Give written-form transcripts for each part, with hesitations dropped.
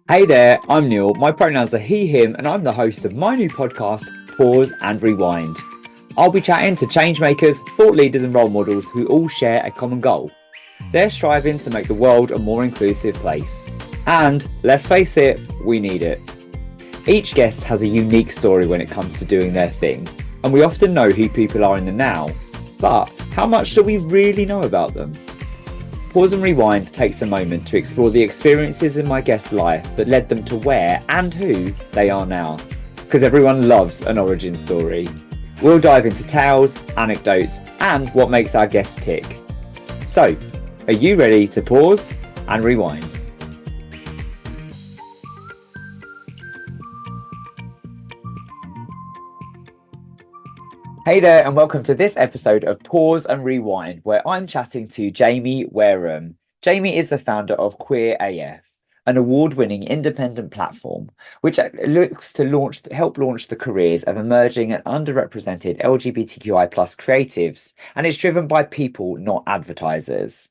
Hey there, I'm Neil. My pronouns are he, him, and I'm the host of my new podcast, Pause and Rewind. I'll be chatting to changemakers, thought leaders, and role models who all share a common goal. They're striving to make the world a more inclusive place. And let's face it, we need it. Each guest has a unique story when it comes to doing their thing, and we often know who people are in the now. But how much do we really know about them? Pause and Rewind takes a moment to explore the experiences in my guest's life that led them to where and who they are now. Because everyone loves an origin story. We'll dive into tales, anecdotes, and what makes our guests tick. So, are you ready to pause and rewind? Hey there, and welcome to this episode of Pause and Rewind, where I'm chatting to Jamie Wareham. Jamie is the founder of Queer AF, an award-winning independent platform which looks to help launch the careers of emerging and underrepresented LGBTQI plus creatives, and it's driven by people, not advertisers.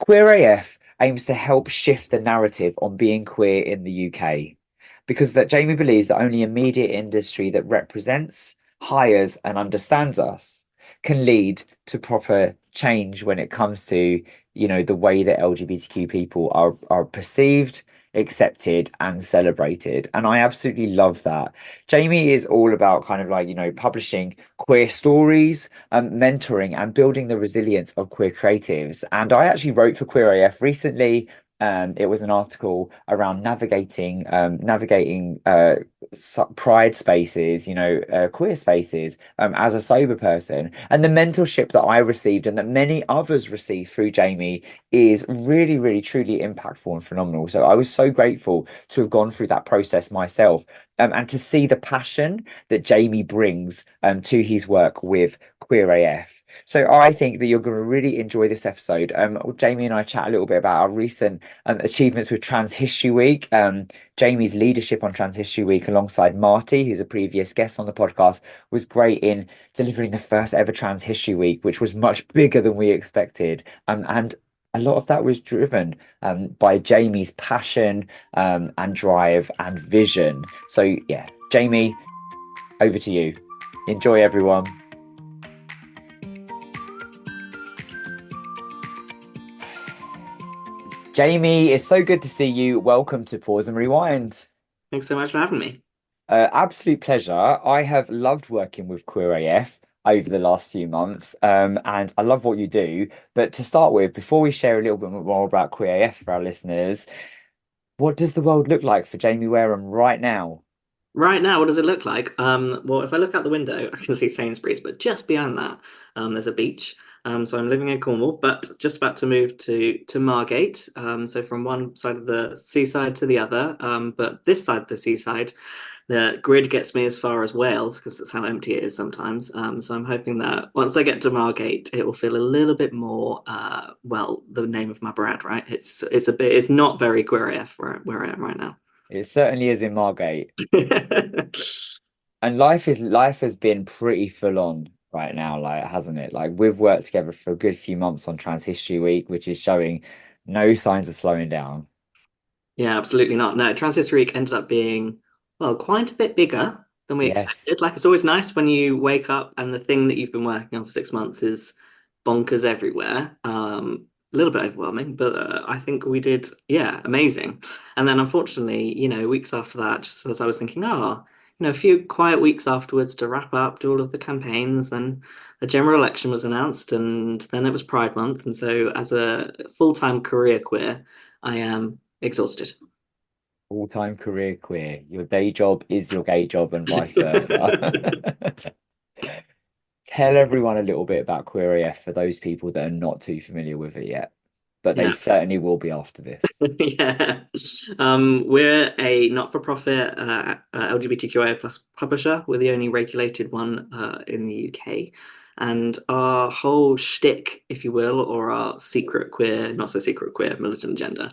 Queer AF aims to help shift the narrative on being queer in the UK, because that Jamie believes that only a media industry that represents, hires, and understands us can lead to proper change when it comes to, the way that LGBTQ people are perceived, accepted, and celebrated. And I absolutely love that. Jamie is all about kind of like, publishing queer stories, mentoring and building the resilience of queer creatives. And I actually wrote for Queer AF recently. It was an article around navigating pride spaces, queer spaces, as a sober person. And the mentorship that I received and that many others received through Jamie is really, really, truly impactful and phenomenal. So I was so grateful to have gone through that process myself, and to see the passion that Jamie brings to his work with Queer AF. So I think that you're going to really enjoy this episode. Jamie and I chat a little bit about our recent achievements with Trans History Week. Jamie's leadership on Trans History Week alongside Marty, who's a previous guest on the podcast, was great in delivering the first ever Trans History Week, which was much bigger than we expected. And a lot of that was driven by Jamie's passion and drive and vision. So yeah, Jamie, over to you. Enjoy, everyone. Jamie, it's so good to see you. Welcome to Pause and Rewind. Thanks so much for having me. Absolute pleasure. I have loved working with Queer AF over the last few months, and I love what you do. But to start with, before we share a little bit more about Queer AF for our listeners, what does the world look like for Jamie Wareham right now? Right now, what does it look like? Well, if I look out the window, I can see Sainsbury's, but just beyond that, there's a beach. So I'm living in Cornwall, but just about to move to Margate. So from one side of the seaside to the other. But this side of the seaside, the grid gets me as far as Wales because that's how empty it is sometimes. So I'm hoping that once I get to Margate, it will feel a little bit more, well, the name of my brand, right? It's not very queer AF where I am right now. It certainly is in Margate, and life has been pretty full on right now, like hasn't it? Like we've worked together for a good few months on Trans History Week, which is showing no signs of slowing down. Yeah, absolutely not. No, Trans History Week ended up being, well, quite a bit bigger than we Yes. expected. Like, it's always nice when you wake up and the thing that you've been working on for 6 months is bonkers everywhere. A little bit overwhelming, but I think we did, yeah, amazing. And then unfortunately, weeks after that, just as I was thinking, a few quiet weeks afterwards to wrap up, do all of the campaigns, then the general election was announced, and then it was Pride Month. And so, as a full-time career queer, I am exhausted. All-time career queer. Your day job is your gay job and vice versa. Tell everyone a little bit about Queer AF for those people that are not too familiar with it yet, but they Yeah. certainly will be after this. Yeah. We're a not-for-profit LGBTQIA plus publisher. We're the only regulated one in the UK. And our whole shtick, if you will, or our secret queer, not so secret queer militant agenda,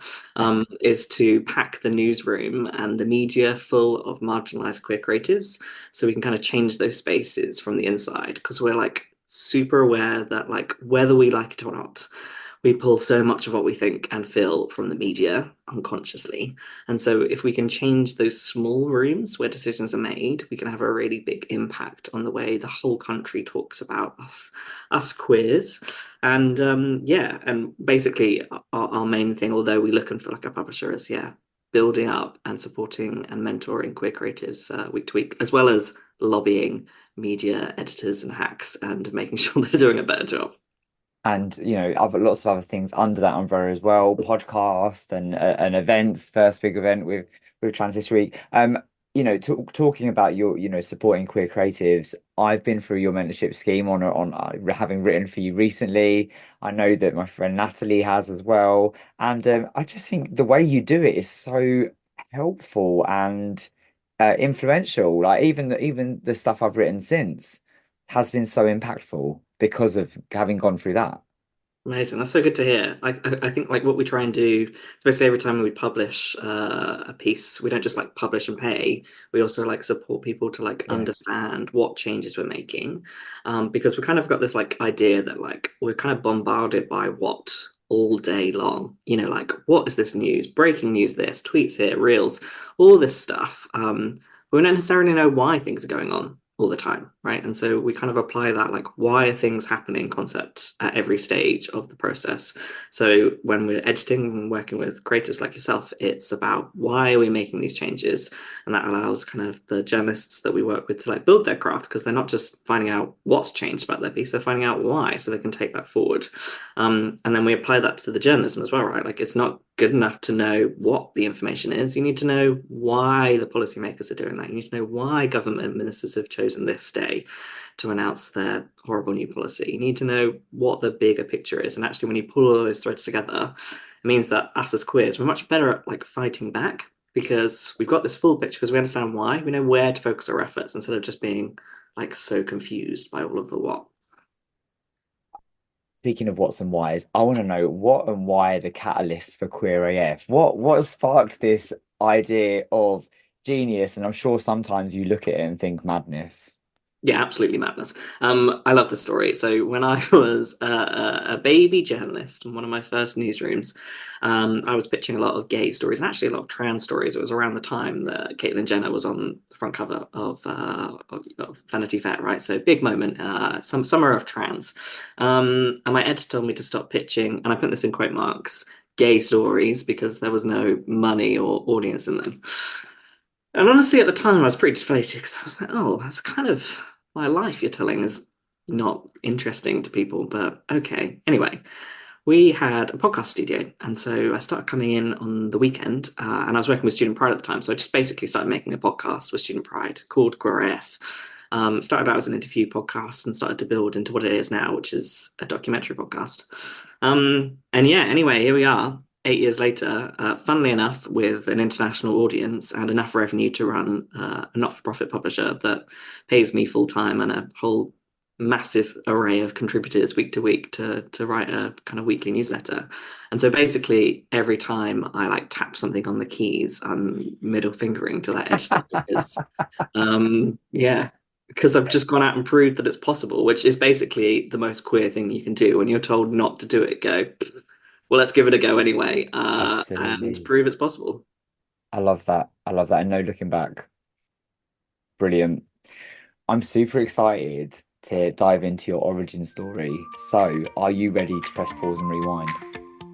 is to pack the newsroom and the media full of marginalized queer creatives so we can kind of change those spaces from the inside because we're like super aware that like whether we like it or not, we pull so much of what we think and feel from the media unconsciously. And so if we can change those small rooms where decisions are made, we can have a really big impact on the way the whole country talks about us queers. And yeah, and basically our main thing, although we're looking for like a publisher, is yeah, building up and supporting and mentoring queer creatives week to week, as well as lobbying media editors and hacks and making sure they're doing a better job. And other lots of other things under that umbrella as well, podcast and events. First big event with Transition Week. Talking about your supporting queer creatives. I've been through your mentorship scheme on having written for you recently. I know that my friend Natalie has as well, and I just think the way you do it is so helpful and influential. Like even the stuff I've written since has been so impactful because of having gone through that. Amazing. That's so good to hear. I think like what we try and do is basically every time we publish a piece, we don't just like publish and pay. We also like support people to like Yeah. understand what changes we're making. Because we kind of got this like idea that like we're kind of bombarded by what all day long. Like what is this news? Breaking news, this, tweets here, reels, all this stuff. We don't necessarily know why things are going on all the time, right? And so we kind of apply that like why are things happening concept at every stage of the process. So when we're editing and working with creatives like yourself, it's about why are we making these changes? And that allows kind of the journalists that we work with to like build their craft because they're not just finding out what's changed about their piece, they're finding out why so they can take that forward. And then we apply that to the journalism as well, right? Like it's not good enough to know what the information is. You need to know why the policymakers are doing that. You need to know why government ministers have chosen this day to announce their horrible new policy. You need to know what the bigger picture is. And actually, when you pull all those threads together, it means that us as queers, we're much better at like fighting back because we've got this full picture because we understand why. We know where to focus our efforts instead of just being like so confused by all of the what. Speaking of what's and whys, I want to know what and why the catalyst for Queer AF. What sparked this idea of genius? And I'm sure sometimes you look at it and think madness. Yeah, absolutely madness. I love the story. So when I was a baby journalist in one of my first newsrooms, I was pitching a lot of gay stories and actually a lot of trans stories. It was around the time that Caitlyn Jenner was on the front cover of Vanity Fair, right? So big moment, some summer of trans. And my editor told me to stop pitching, and I put this in quote marks, gay stories because there was no money or audience in them. And honestly, at the time, I was pretty deflated because I was like, oh, that's kind of my life you're telling is not interesting to people, but okay. Anyway, we had a podcast studio. And so I started coming in on the weekend and I was working with Student Pride at the time. So I just basically started making a podcast with Student Pride called Queer AF. Started out as an interview podcast and started to build into what it is now, which is a documentary podcast. And yeah, anyway, here we are 8 years later, funnily enough, with an international audience and enough revenue to run a not-for-profit publisher that pays me full time and a whole massive array of contributors week to week to write a kind of weekly newsletter. And so basically every time I like tap something on the keys, I'm middle fingering to that editor because yeah, because I've just gone out and proved that it's possible, which is basically the most queer thing you can do when you're told not to do it, go, well, let's give it a go anyway, and Absolutely. prove it's possible. I love that. I love that. And no looking back. Brilliant. I'm super excited to dive into your origin story. So, are you ready to press pause and rewind?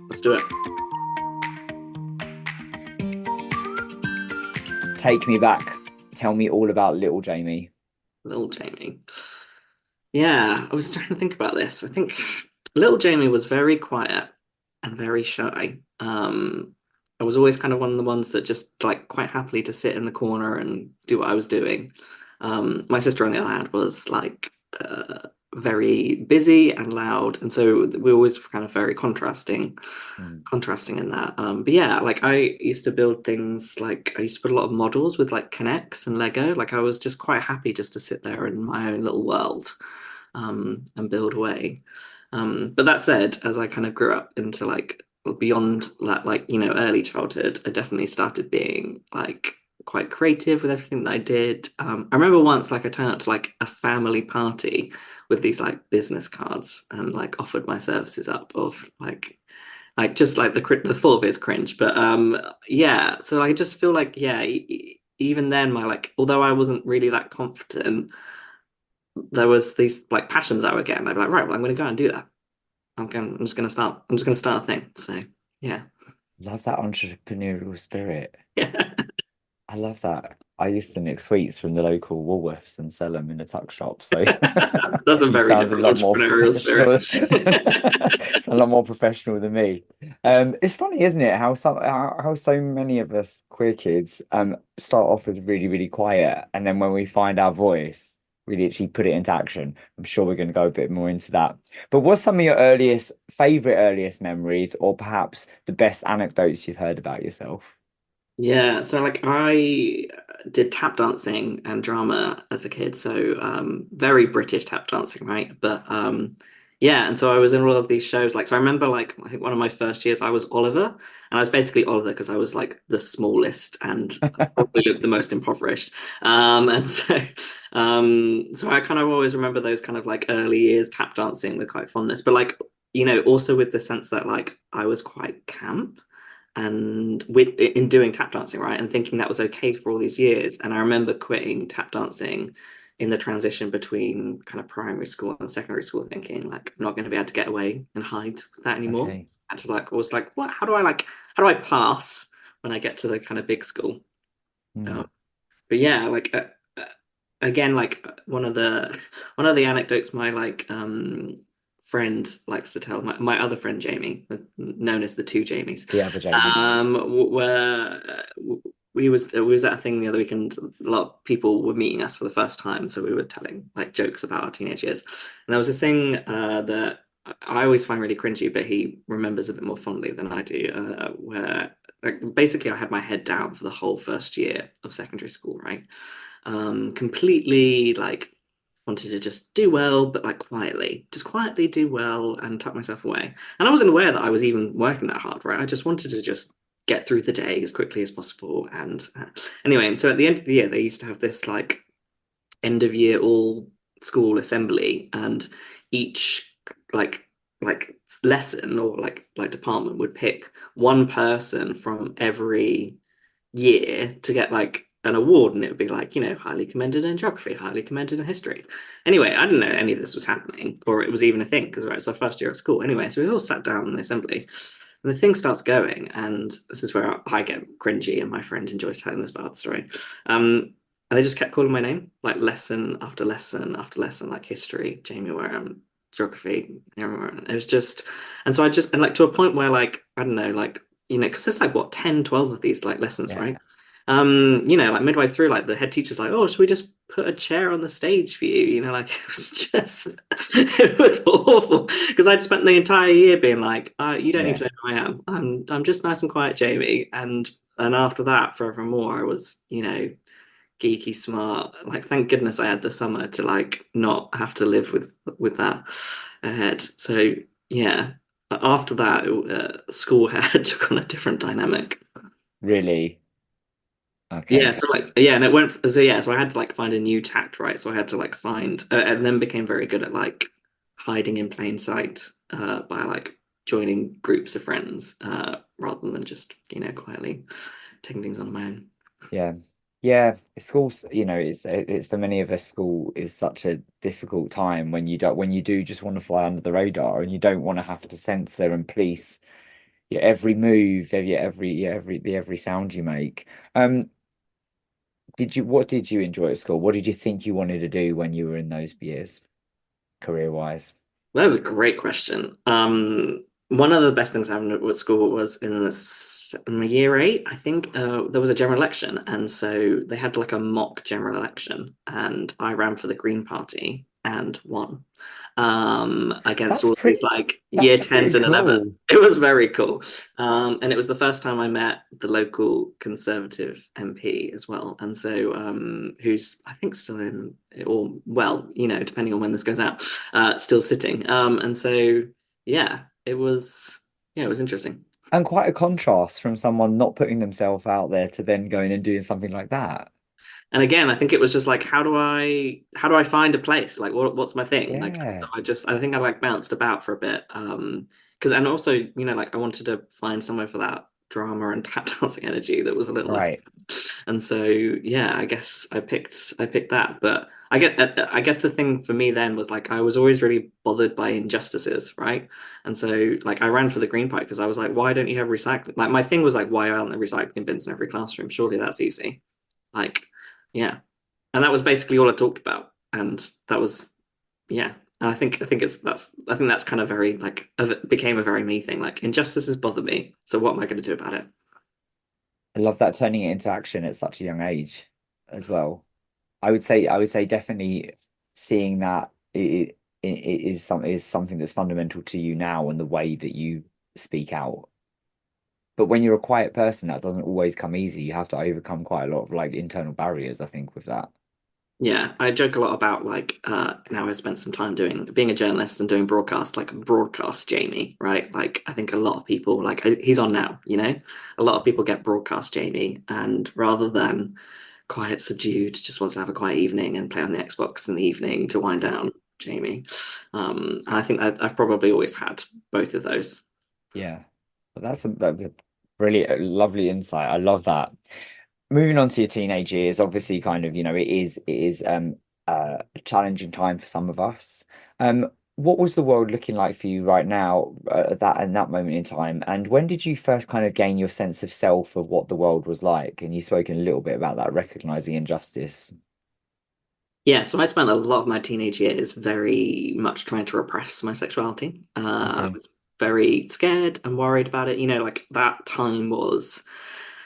Let's do it. Take me back. Tell me all about little Jamie. Little Jamie. Yeah, I was trying to think about this. I think little Jamie was very quiet and very shy. I was always kind of one of the ones that just like quite happily to sit in the corner and do what I was doing. My sister, on the other hand, was like very busy and loud, and so we were always kind of very Mm. contrasting in that. But yeah, like I used to build things like I used to put a lot of models with like Connects and Lego. Like I was just quite happy just to sit there in my own little world and build away. But that said, as I kind of grew up into like beyond that, like early childhood, I definitely started being like quite creative with everything that I did. I remember once like I turned up to like a family party with these like business cards and like offered my services up of like just like the thought of it is cringe, but yeah. So I just feel like yeah, even then my like although I wasn't really that confident, there was these like passions I would get, and I'd be like, right, well, I'm going to go and do that. I'm just going to start a thing. So yeah, Love that entrepreneurial spirit. yeah. I love that. I used to nick sweets from the local Woolworths and sell them in the tuck shop. So That's a you very sound a different lot more entrepreneurial professional. spirit. Sound a lot more professional than me. It's funny, isn't it? How so many of us queer kids start off as really, really quiet, and then when we find our voice, we literally put it into action. I'm sure we're going to go a bit more into that. But what's some of your earliest memories, or perhaps the best anecdotes you've heard about yourself? Yeah, so like I did tap dancing and drama as a kid, so very British tap dancing, right? But yeah, and so I was in all of these shows. Like, so I remember like I think one of my first years I was Oliver, and I was basically Oliver because I was like the smallest and probably looked the most impoverished. And so so I kind of always remember those kind of like early years tap dancing with quite fondness, but like also with the sense that like I was quite camp and with in doing tap dancing, right, and thinking that was okay for all these years. And I remember quitting tap dancing in the transition between kind of primary school and secondary school, thinking like I'm not going to be able to get away and hide with that anymore. Okay. And to like was like, what? How do I pass when I get to the kind of big school? Hmm. Um, but yeah, like again, like one of the anecdotes my like friend likes to tell my other friend Jamie, known as the two Jamies, The other Jamie. where we was at a thing the other weekend. A lot of people were meeting us for the first time, so we were telling like jokes about our teenage years. And there was this thing that I always find really cringy, but he remembers a bit more fondly than I do, where like basically I had my head down for the whole first year of secondary school, right? Completely like wanted to just do well, but like quietly, just quietly do well and tuck myself away. And I wasn't aware that I was even working that hard, right? I just wanted to just get through the day as quickly as possible. And anyway, and so at the end of the year, they used to have this like end of year all school assembly, and each like like lesson or like department would pick one person from every year to get like an award, and it would be like highly commended in geography, highly commended in history. Anyway, I didn't know any of this was happening or it was even a thing because right, it's our first year at school anyway, so we all sat down in the assembly and the thing starts going, and this is where I get cringy and my friend enjoys telling this bad story. And they just kept calling my name like lesson after lesson after lesson, like history, Jamie Wareham, geography, everywhere. It was just, and so I just, and like to a point where like I don't know, like because there's like what 10, 12 of these like lessons, Yeah. right? Like midway through, like the head teacher's like, "Oh, should we just put a chair on the stage for you?" Like it was just, it was awful because I'd spent the entire year being like, "You don't need Yeah. to know who I am. I'm just nice and quiet, Jamie." And after that, forevermore, I was, geeky smart. Like, thank goodness I had the summer to like not have to live with that ahead. So yeah, after that, school had took on a different dynamic. Really? Yeah, Okay. so like yeah, and it went so yeah, so I had to like find a new tact, right? So I had to like find and then became very good at like hiding in plain sight by like joining groups of friends rather than just quietly taking things on my own. Yeah. Yeah. School's, it's for many of us, school is such a difficult time when you do just want to fly under the radar and you don't want to have to censor and police your every move, every sound you make. Um, what did you enjoy at school? What did you think you wanted to do when you were in those years, career wise? That was a great question. One of the best things happened at school was in the year eight, I think, there was a general election, and so they had like a mock general election, and I ran for the Green Party and won. Against That's all of these pretty like year that's 10s pretty and 11s. cool. It was very cool. And it was the first time I met the local Conservative MP as well. And so who's I think still in or well, depending on when this goes out, still sitting. And so yeah, it was interesting. And quite a contrast from someone not putting themselves out there to then going and doing something like that. And again, I think it was just like, how do I find a place? Like, what's my thing? Like, Yeah, I think I like bounced about for a bit. Because and also, like I wanted to find somewhere for that drama and tap dancing energy that was a little less. right. And so, yeah, I guess I picked that. But I guess the thing for me then was like I was always really bothered by injustices, right? And so, like, I ran for the Green Party because I was like, why don't you have recycling? Like, my thing was like, why aren't there recycling bins in every classroom? Surely that's easy. Like, yeah. And that was basically all I talked about. And that was, yeah. And I think that's kind of very like became a very me thing. Like injustices bother me. So what am I going to do about it? I love that turning it into action at such a young age as well. I would say definitely seeing that is something that's fundamental to you now and the way that you speak out. But when you're a quiet person, that doesn't always come easy. You have to overcome quite a lot of like internal barriers, I think, with that. Yeah, I joke a lot about like now I spent some time doing being a journalist and doing broadcast, like broadcast Jamie, right? Like I think a lot of people like he's on now, a lot of people get broadcast Jamie, and rather than quiet, subdued, just wants to have a quiet evening and play on the Xbox in the evening to wind down, Jamie. And I think I've probably always had both of those. Yeah. But that's a really lovely insight. I love that. Moving on to your teenage years, obviously kind of, it is a challenging time for some of us. What was the world looking like for you right now at that in that moment in time? And when did you first kind of gain your sense of self of what the world was like? And you've spoken a little bit about that, recognizing injustice. Yeah, so I spent a lot of my teenage years very much trying to repress my sexuality. I Okay. was very scared and worried about it. Like that time was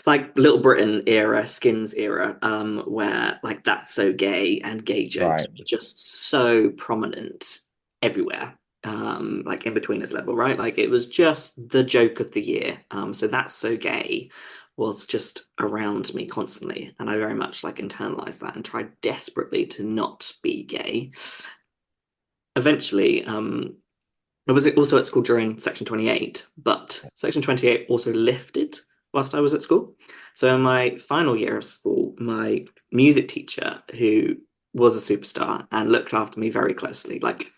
like Little Britain era, Skins era, where like that's so gay and gay jokes Right. were just so prominent everywhere. Like in between us level, right? Like it was just the joke of the year. So that's so gay was just around me constantly, and I very much like internalized that and tried desperately to not be gay. Eventually, I was also at school during Section 28, but Section 28 also lifted whilst I was at school. So in my final year of school, my music teacher, who was a superstar and looked after me very closely, like,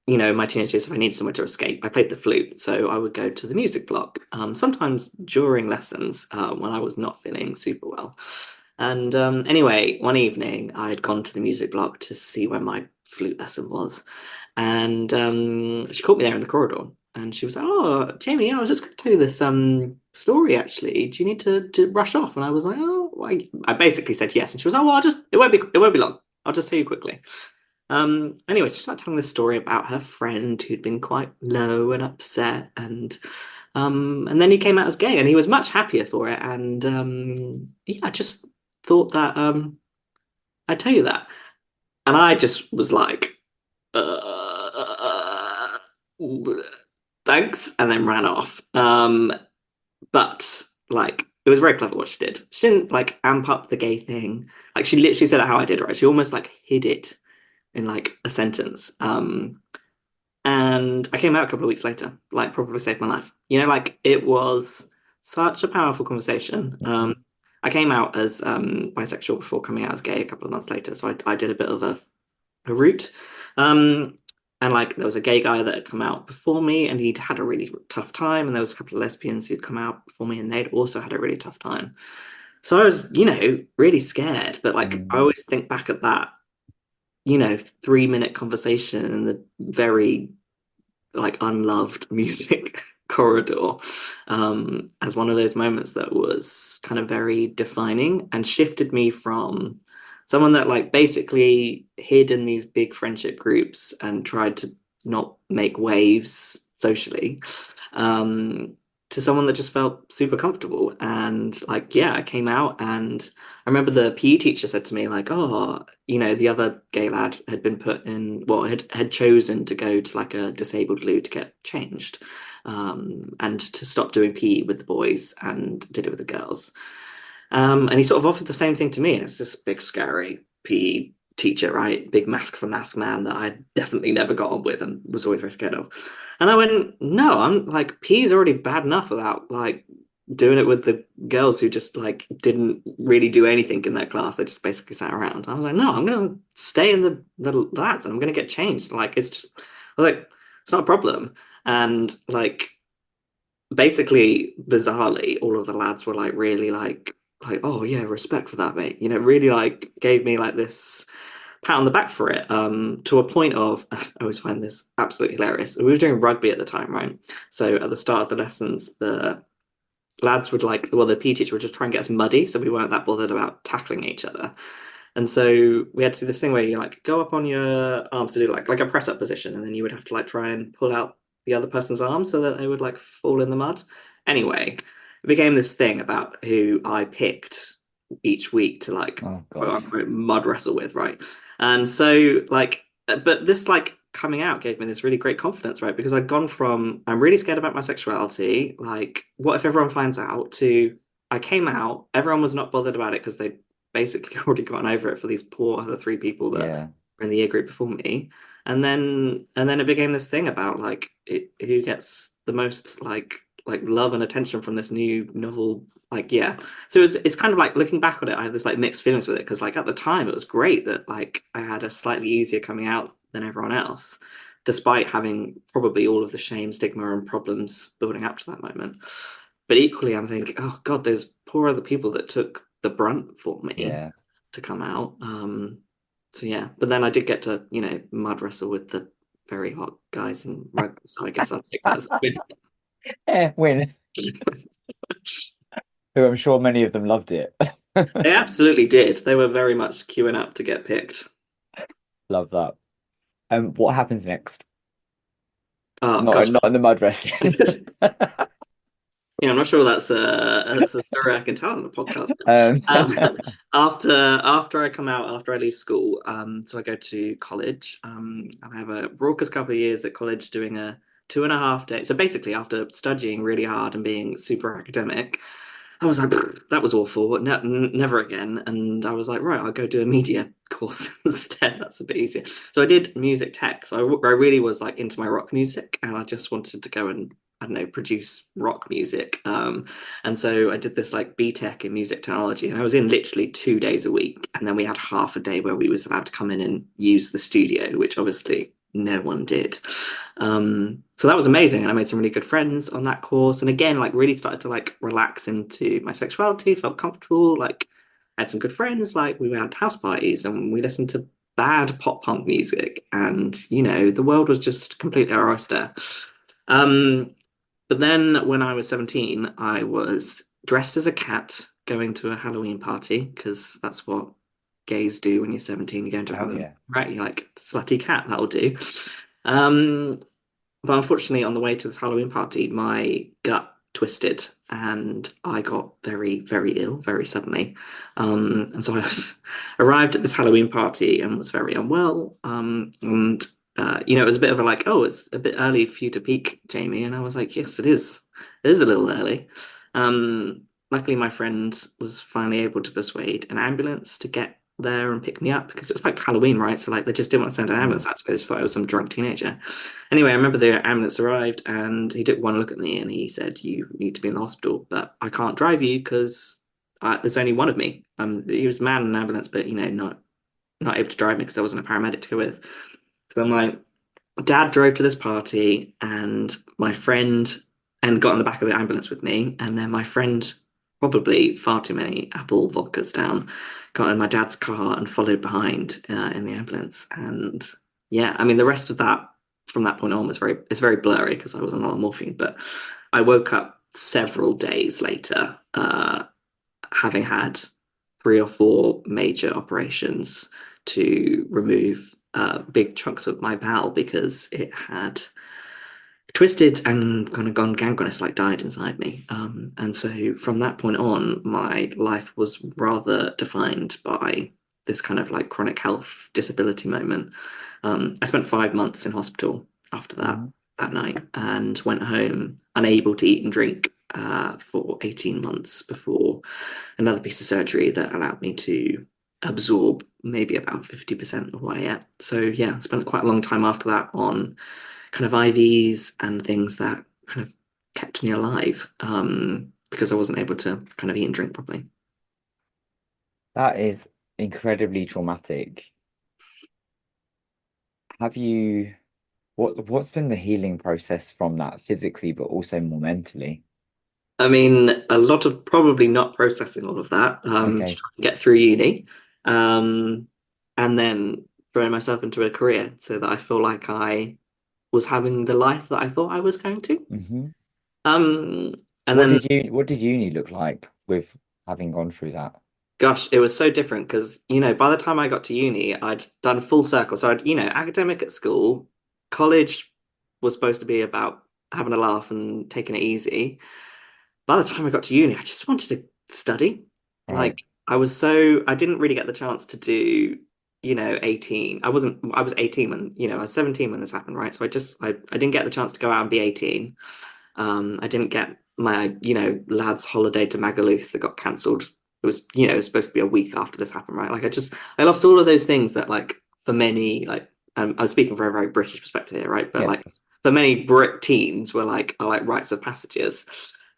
my teenage years, if I needed somewhere to escape, I played the flute. So I would go to the music block, sometimes during lessons when I was not feeling super well. And anyway, one evening I had gone to the music block to see where my flute lesson was. And she caught me there in the corridor, and she was like, "Oh, Jamie, I was just going to tell you this story. Actually, do you need to rush off?" And I was like, "Oh," I basically said yes, and she was, "Oh, well, it won't be long. I'll just tell you quickly." Anyway, she started telling this story about her friend who'd been quite low and upset, and then he came out as gay, and he was much happier for it. And yeah, I just thought that I'd tell you that, and I just was like uh, thanks, and then ran off. But like, it was very clever what she did. She didn't like amp up the gay thing. Like, she literally said it how I did, right? She almost like hid it in like a sentence. And I came out a couple of weeks later, like, probably saved my life. Like, it was such a powerful conversation. Mhm. I came out as bisexual before coming out as gay a couple of months later, so I did a bit of a route. And like there was a gay guy that had come out before me and he'd had a really tough time. And there was a couple of lesbians who'd come out before me and they'd also had a really tough time. So I was, really scared. But like I Mm. always think back at that, 3-minute conversation in the very like unloved music corridor as one of those moments that was kind of very defining and shifted me from someone that like basically hid in these big friendship groups and tried to not make waves socially um, to someone that just felt super comfortable. And like, yeah, I came out and I remember the PE teacher said to me, like, oh, the other gay lad had been put in, well, had chosen to go to like a disabled loo to get changed, and to stop doing PE with the boys and did it with the girls. And he sort of offered the same thing to me. And it was this big, scary PE teacher, right? Big mask for mask man that I definitely never got on with and was always very scared of. And I went, no, I'm like, he's already bad enough without like doing it with the girls who just like didn't really do anything in their class. They just basically sat around. I was like, no, I'm gonna stay in the lads and I'm gonna get changed. Like it's just I was like, it's not a problem. And like basically bizarrely, all of the lads were like really like, oh yeah, respect for that, mate. You know, really like gave me like this pat on the back for it. To a point of I always find this absolutely hilarious. We were doing rugby at the time, right? So at the start of the lessons, the lads would like, well, the PE teacher would just try and get us muddy, so we weren't that bothered about tackling each other. And so we had to do this thing where you like go up on your arms to do like a press up position, and then you would have to like try and pull out the other person's arms so that they would like fall in the mud. Anyway, it became this thing about who I picked each week to like Oh quote God. unquote mud wrestle with, right? And so like, but this like coming out gave me this really great confidence, right? Because I'd gone from I'm really scared about my sexuality, like what if everyone finds out, to I came out, everyone was not bothered about it because they basically already gotten over it for these poor other three people that Yeah. were in the year group before me. And then it became this thing about like who gets the most like love and attention from this new novel. Like yeah. So it's kind of like looking back on it, I have this like mixed feelings with it because like at the time it was great that like I had a slightly easier coming out than everyone else, despite having probably all of the shame, stigma, and problems building up to that moment. But equally, I'm thinking, oh God, those poor other people that took the brunt for me Yeah. to come out. So yeah, but then I did get to, mud wrestle with the very hot guys in rugby, so I guess I'll take that as a win. Yeah, win. Who I'm sure many of them loved it. They absolutely did. They were very much queuing up to get picked. Love that. What happens next? Oh Not gosh. not in the mud wrestling. Yeah, I'm not sure that's a story I can tell on the podcast. Um, After I come out, after I leave school, so I go to college, and I have a raucous couple of years at college doing a 2.5 day. So basically, after studying really hard and being super academic, I was like, that was awful. No, never again. And I was like, right, I'll go do a media course instead. That's a bit easier. So I did music tech. So I really was like into my rock music, and I just wanted to go and I don't know, produce rock music. And so I did this like BTech in music technology, and I was in literally 2 days a week. And then we had half a day where we was allowed to come in and use the studio, which obviously no one did. So that was amazing. And I made some really good friends on that course. And again, like really started to like relax into my sexuality, felt comfortable, like I had some good friends, like we went to house parties and we listened to bad pop punk music. And, the world was just completely our oyster. Um, but then when I was 17, I was dressed as a cat going to a Halloween party because that's what gays do when you're 17. You go into a oh Halloween, yeah. right? You're like, slutty cat, that'll do. Um, but unfortunately, on the way to this Halloween party, my gut twisted and I got very, very ill very suddenly. And so I was arrived at this Halloween party and was very unwell. And it was a bit of a like, oh, it's a bit early for you to peak, Jamie. And I was like, yes, it is. It is a little early. Luckily, my friend was finally able to persuade an ambulance to get there and pick me up because it was like Halloween, right? So like they just didn't want to send an ambulance Mm. out to me. They just thought I was some drunk teenager. Anyway, I remember the ambulance arrived and he took one look at me and he said, "You need to be in the hospital, but I can't drive you because there's only one of me." He was a man in an ambulance, but not able to drive me because I wasn't a paramedic to go with. So I'm like, Dad drove to this party and my friend and got in the back of the ambulance with me, and then my friend probably far too many apple vodkas down, got in my dad's car and followed behind in the ambulance. And yeah, I mean the rest of that from that point on was it's very blurry because I was on a lot of morphine, but I woke up several days later, having had 3 or 4 major operations to remove big chunks of my bowel because it had twisted and kind of gone gangrenous, like died inside me. And so from that point on, my life was rather defined by this kind of like chronic health disability moment. I spent 5 months in hospital after Mhm. that night and went home unable to eat and drink for 18 months before another piece of surgery that allowed me to absorb maybe about 50% of what I ate. So yeah, I spent quite a long time after that on kind of IVs and things that kind of kept me alive, because I wasn't able to kind of eat and drink properly. That is incredibly traumatic. Have you what's been the healing process from that physically, but also more mentally? I mean, a lot of probably not processing all of that, to Okay. try and get through uni, um, and then throwing myself into a career so that I feel like I was having the life that I thought I was going to. Hmm. Um, and then, What did uni look like with having gone through that? gosh, it was so different because, by the time I got to uni, I'd done full circle. So academic at school, college was supposed to be about having a laugh and taking it easy. By the time I got to uni, I just wanted to study. Right. Like I didn't really get the chance to do, 18. I was 18 when, I was 17 when this happened, right? So I didn't get the chance to go out and be 18. I didn't get my, lads holiday to Magaluf that got cancelled. It was supposed to be a week after this happened, right? Like I lost all of those things that like for many, like, I was speaking from a very British perspective here, right? But Yeah. like for many Brit teens were like are like rites of passages.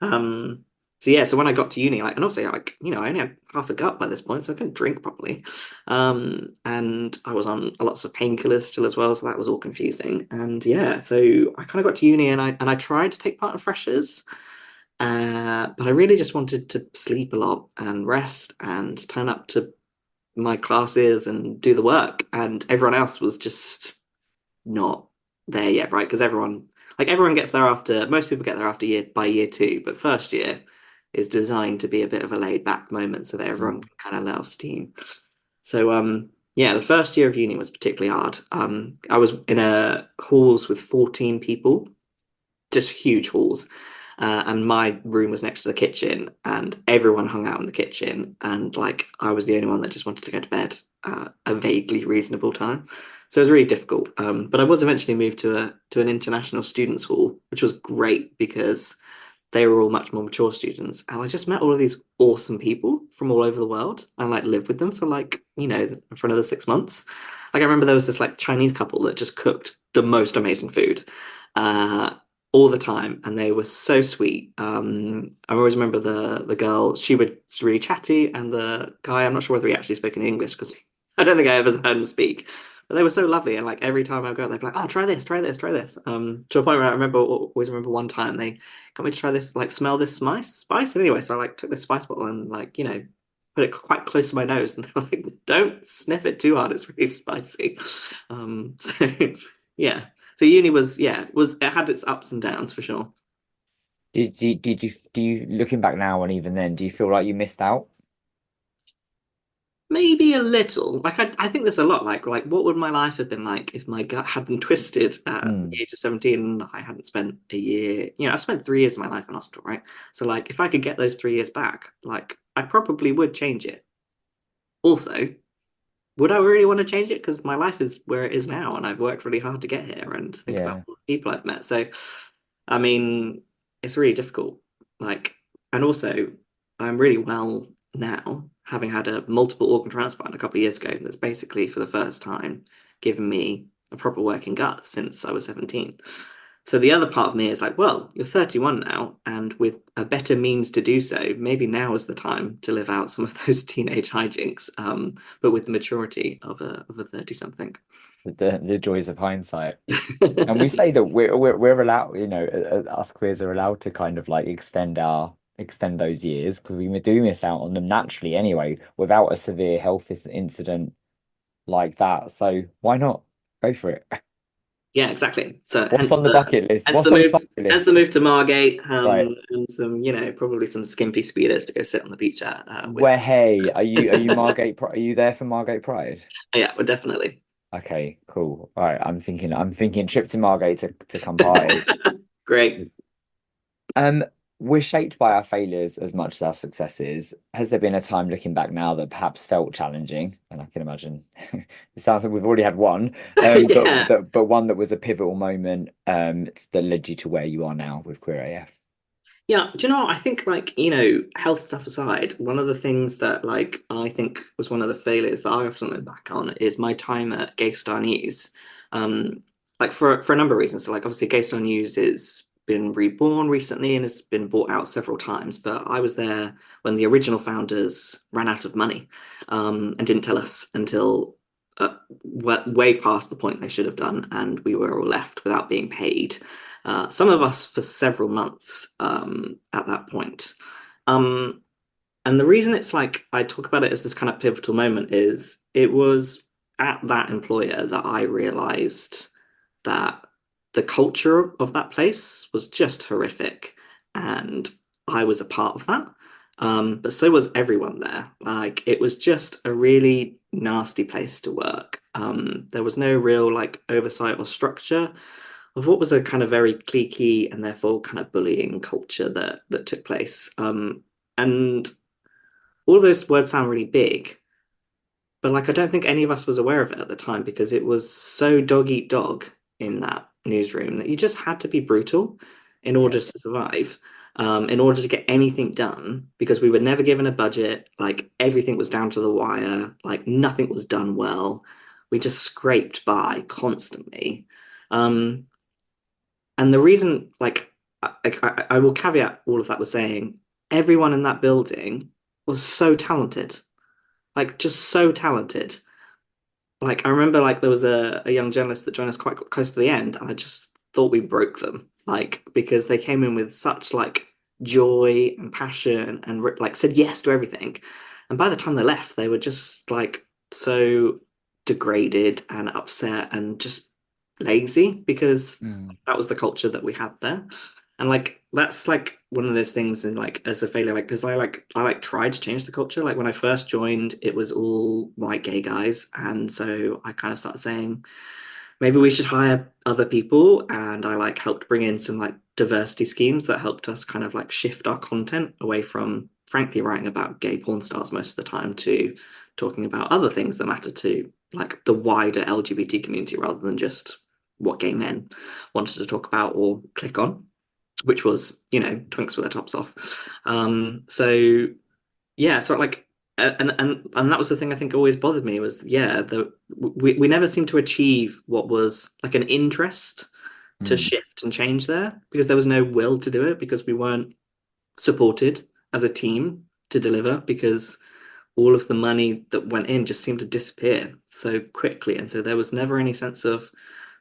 Um, so yeah, so when I got to uni, like, and obviously, like, I only had half a gut by this point, so I couldn't drink properly. And I was on lots of painkillers still as well, so that was all confusing. And yeah, so I kind of got to uni, and I tried to take part in freshers, but I really just wanted to sleep a lot and rest and turn up to my classes and do the work, and everyone else was just not there yet, right? Because everyone gets there after most people get there after year two, but first year is designed to be a bit of a laid back moment so that everyone Mm. can kind of let off steam. So yeah, the first year of uni was particularly hard. I was in a halls with 14 people, just huge halls. And my room was next to the kitchen, and everyone hung out in the kitchen. And like, I was the only one that just wanted to go to bed at a vaguely reasonable time. So it was really difficult. But I was eventually moved to an international students hall, which was great because they were all much more mature students. And I just met all of these awesome people from all over the world and like lived with them for like, for another 6 months. Like I remember there was this like Chinese couple that just cooked the most amazing food. Uh, all the time, and they were so sweet. I always remember the girl; she was really chatty, and the guy, I'm not sure whether he actually spoke in English because I don't think I ever heard him speak. But they were so lovely, and like every time I go, they'd be like, "Oh, try this, try this, try this." To a point where always remember one time they got me to try this, like smell this spice. Anyway, so I like took this spice bottle and like put it quite close to my nose, and they're like, "Don't sniff it too hard; it's really spicy." So yeah. So uni was yeah, it had its ups and downs for sure. Do you looking back now and even then, do you feel like you missed out? Maybe a little. Like I think there's a lot. Like what would my life have been like if my gut hadn't twisted at Mm. the age of 17 and I hadn't spent a year, I've spent 3 years of my life in hospital, right? So like if I could get those 3 years back, like I probably would change it. Also, would I really want to change it? Because my life is where it is now and I've worked really hard to get here and think about Yeah. all the people I've met. So I mean, it's really difficult. Like, and also, I'm really well now, having had a multiple organ transplant a couple of years ago. That's basically for the first time given me a proper working gut since I was 17. So the other part of me is like, well, you're 31 now, and with a better means to do so, maybe now is the time to live out some of those teenage hijinks, but with the maturity of a 30 something. The joys of hindsight. And we say that we're allowed, us queers are allowed to kind of like extend those years because we do miss out on them naturally anyway, without a severe health incident like that. So why not go for it? Yeah, exactly. So What's on the bucket list? What's on the bucket hence the list? move to Margate, Right. and some, probably some skimpy speeders to go sit on the beach at with. Where hey, are you Are you there for Margate Pride? Yeah, well, definitely. Okay, cool. All right, I'm thinking trip to Margate to come party. Great. Um, we're shaped by our failures as much as our successes. Has there been a time looking back now that perhaps felt challenging? And I can imagine it sounds like we've already had one, Yeah. but one that was a pivotal moment that led you to where you are now with Queer AF. Yeah, do you know what? I think like, health stuff aside, one of the things that like I think was one of the failures that I often look back on is my time at Gaystar News. Um, like for a number of reasons. So like obviously Gaystar News has been reborn recently and has been bought out several times, but I was there when the original founders ran out of money, and didn't tell us until way past the point they should have done, and we were all left without being paid. Some of us for several months at that point. Um, and the reason it's like I talk about it as this kind of pivotal moment is it was at that employer that I realized that the culture of that place was just horrific. And I was a part of that. But so was everyone there. Like it was just a really nasty place to work. There was no real like oversight or structure of what was a kind of very cliquey and therefore kind of bullying culture that took place. And all of those words sound really big, but like I don't think any of us was aware of it at the time because it was so dog eat dog in that newsroom that you just had to be brutal in Yeah. order to survive, in order to get anything done, because we were never given a budget, like everything was down to the wire, like nothing was done well. We just scraped by constantly. Um, and the reason, like, I will caveat all of that with saying everyone in that building was so talented, like, just so talented. Like, I remember, like, there was a young journalist that joined us quite close to the end, and I just thought we broke them, like, because they came in with such, like, joy and passion and, like, said yes to everything. And by the time they left, they were just, like, so degraded and upset and just lazy because Mm. that was the culture that we had there. And like that's like one of those things and like as a failure, like because I tried to change the culture. Like when I first joined, it was all white gay guys. And so I kind of started saying, maybe we should hire other people. And I like helped bring in some like diversity schemes that helped us kind of like shift our content away from frankly writing about gay porn stars most of the time to talking about other things that matter to like the wider LGBT community rather than just what gay men wanted to talk about or click on, which was, twinks with their tops off. So yeah, so like and that was the thing I think always bothered me was yeah, we never seemed to achieve what was like an interest to Mm. shift and change there because there was no will to do it because we weren't supported as a team to deliver because all of the money that went in just seemed to disappear so quickly. And so there was never any sense of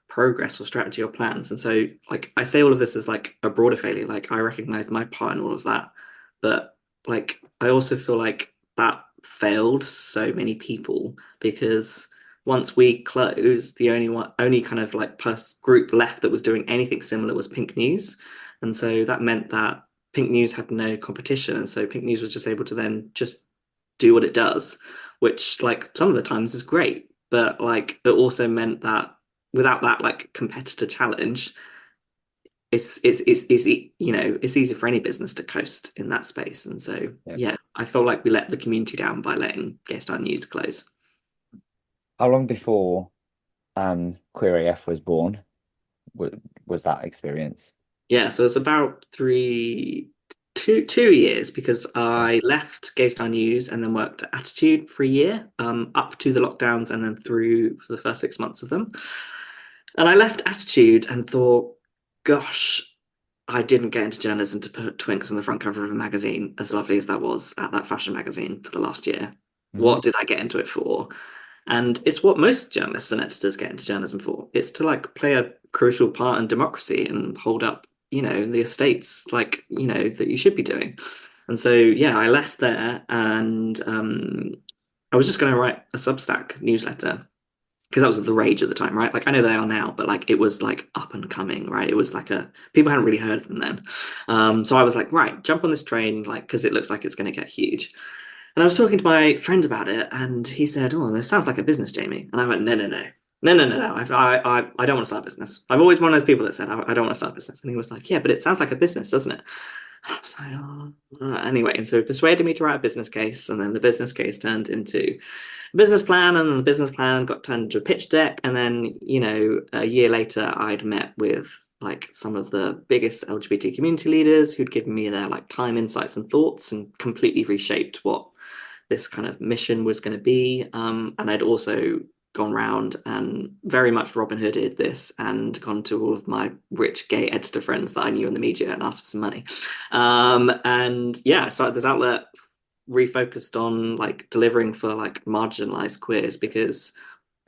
progress or strategy or plans. And so, like, I say all of this as like a broader failure. Like, I recognize my part in all of that. But, like, I also feel like that failed so many people because once we closed, only kind of like group left that was doing anything similar was Pink News. And so that meant that Pink News had no competition. And so Pink News was just able to then just do what it does, which like some of the times is great. But like it also meant that without that like competitor challenge, it's easy for any business to coast in that space. And so Yeah. yeah, I felt like we let the community down by letting Gaystar News close. How long before Queer AF was born was that experience? Yeah, so it's about 2 years because Okay. I left Gaystar News and then worked at Attitude for a year, up to the lockdowns and then through for the first 6 months of them. And I left Attitude and thought, gosh, I didn't get into journalism to put Twinks on the front cover of a magazine, as lovely as that was at that fashion magazine for the last year. Hmm. What did I get into it for? And it's what most journalists and editors get into journalism for. It's to like play a crucial part in democracy and hold up, the estates like, that you should be doing. And so, yeah, I left there and I was just going to write a Substack newsletter because that was the rage at the time, right? Like I know they are now, but like it was like up and coming, right? It was like people hadn't really heard of them then. So I was like, right, jump on this train, like because it looks like it's going to get huge. And I was talking to my friend about it, and he said, "Oh, this sounds like a business, Jamie." And I went, "No, no, no, no, no, no, no. I don't want to start a business. I've always one of those people that said I don't want to start a business." And he was like, "Yeah, but it sounds like a business, doesn't it?" And I was like, "Oh." Anyway, and so he persuaded me to write a business case, and then the business case turned into a business plan, and then the business plan got turned into a pitch deck, and then a year later, I'd met with like some of the biggest LGBT community leaders who'd given me their like time, insights, and thoughts, and completely reshaped what this kind of mission was going to be. And I'd also gone round and very much Robin Hooded this and gone to all of my rich gay editor friends that I knew in the media and asked for some money. And yeah, I started this outlet refocused on like delivering for like marginalized queers because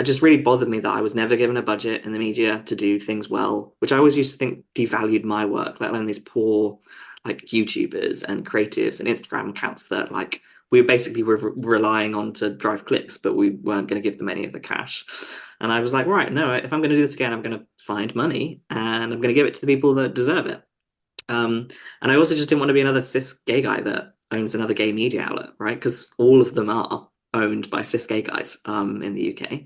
it just really bothered me that I was never given a budget in the media to do things well, which I always used to think devalued my work, let alone these poor like YouTubers and creatives and Instagram accounts that like we basically were relying on to drive clicks, but we weren't going to give them any of the cash. And I was like, right, no, if I'm going to do this again, I'm going to find money and I'm going to give it to the people that deserve it. And I also just didn't want to be another cis gay guy that owns another gay media outlet, right? Because all of them are owned by cis gay guys in the UK,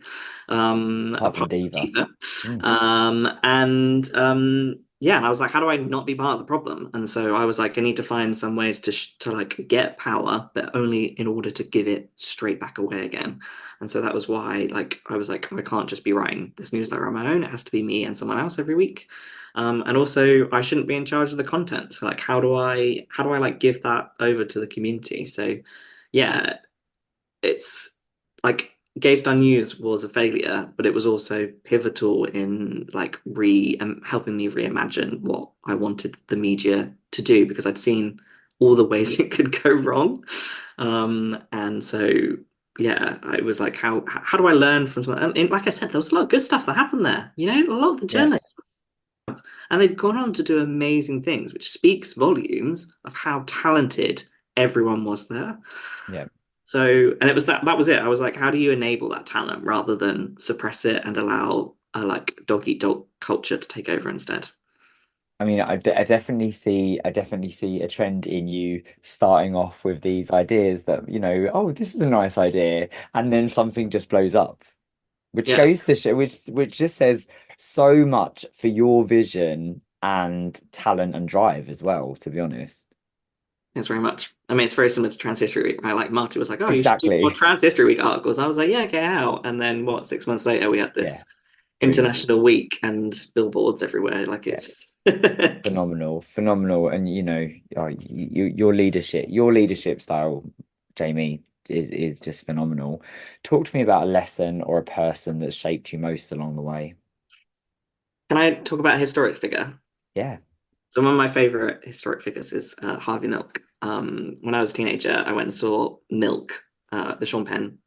Apart from apart from Diva. Diva. Mm, Yeah, and I was like, how do I not be part of the problem? And so I was like, I need to find some ways to like get power, but only in order to give it straight back away again. And so that was why, like, I was like, I can't just be writing this newsletter on my own. It has to be me and someone else every week. And also I shouldn't be in charge of the content. So like how do I like give that over to the community? So yeah, it's like Gaystar News was a failure, but it was also pivotal in like re helping me reimagine what I wanted the media to do because I'd seen all the ways it could go wrong. And so yeah, I was like, how do I learn from something? And like I said, there was a lot of good stuff that happened there. You know, a lot of the yeah, journalists and they've gone on to do amazing things, which speaks volumes of how talented everyone was there. yeah. So, and it was that was it. I was like, how do you enable that talent rather than suppress it and allow a like dog eat dog culture to take over instead? I mean, I definitely see a trend in you starting off with these ideas that, oh, this is a nice idea, and then something just blows up, which Yeah, goes to show, which just says so much for your vision and talent and drive as well, to be honest. thanks very much. I mean, it's very similar to Trans History Week, right? Like Marty was like, oh, you should do more Exactly. Trans History Week articles. I was like, yeah, okay, how? And then what, 6 months later, we had Yeah, this boom. International Week and billboards everywhere. Like Yeah, it's phenomenal, phenomenal, and your leadership style, Jamie, is just phenomenal. Talk to me about a lesson or a person that shaped you most along the way. Can I talk about a historic figure? Yeah, So one of my favorite historic figures is Harvey Milk. When I was a teenager, I went and saw Milk, the Sean Penn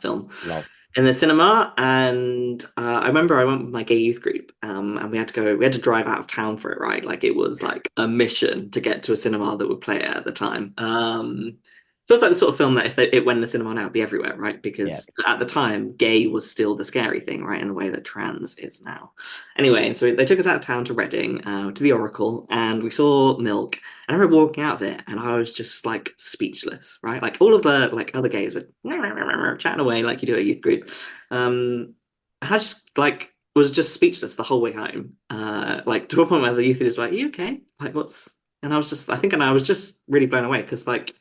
film, love. in the cinema, and I remember I went with my gay youth group, and we had to drive out of town for it, right? Like it was like a mission to get to a cinema that would play it at the time. Feels like the sort of film that it went in the cinema now, it'd be everywhere, right? Yeah, Because at the time, gay was still the scary thing, right? In the way that trans is now. Anyway, so they took us out of town to Reading, to the Oracle, and we saw Milk. And I remember walking out of it, and I was just like speechless, right? Like all of the like other gays were chatting away like you do at a youth group. And I just like was just speechless the whole way home. Like to a point where the youth leaders were like, "Are you okay? Like what's?" And I was just, I think, and I was just really blown away because like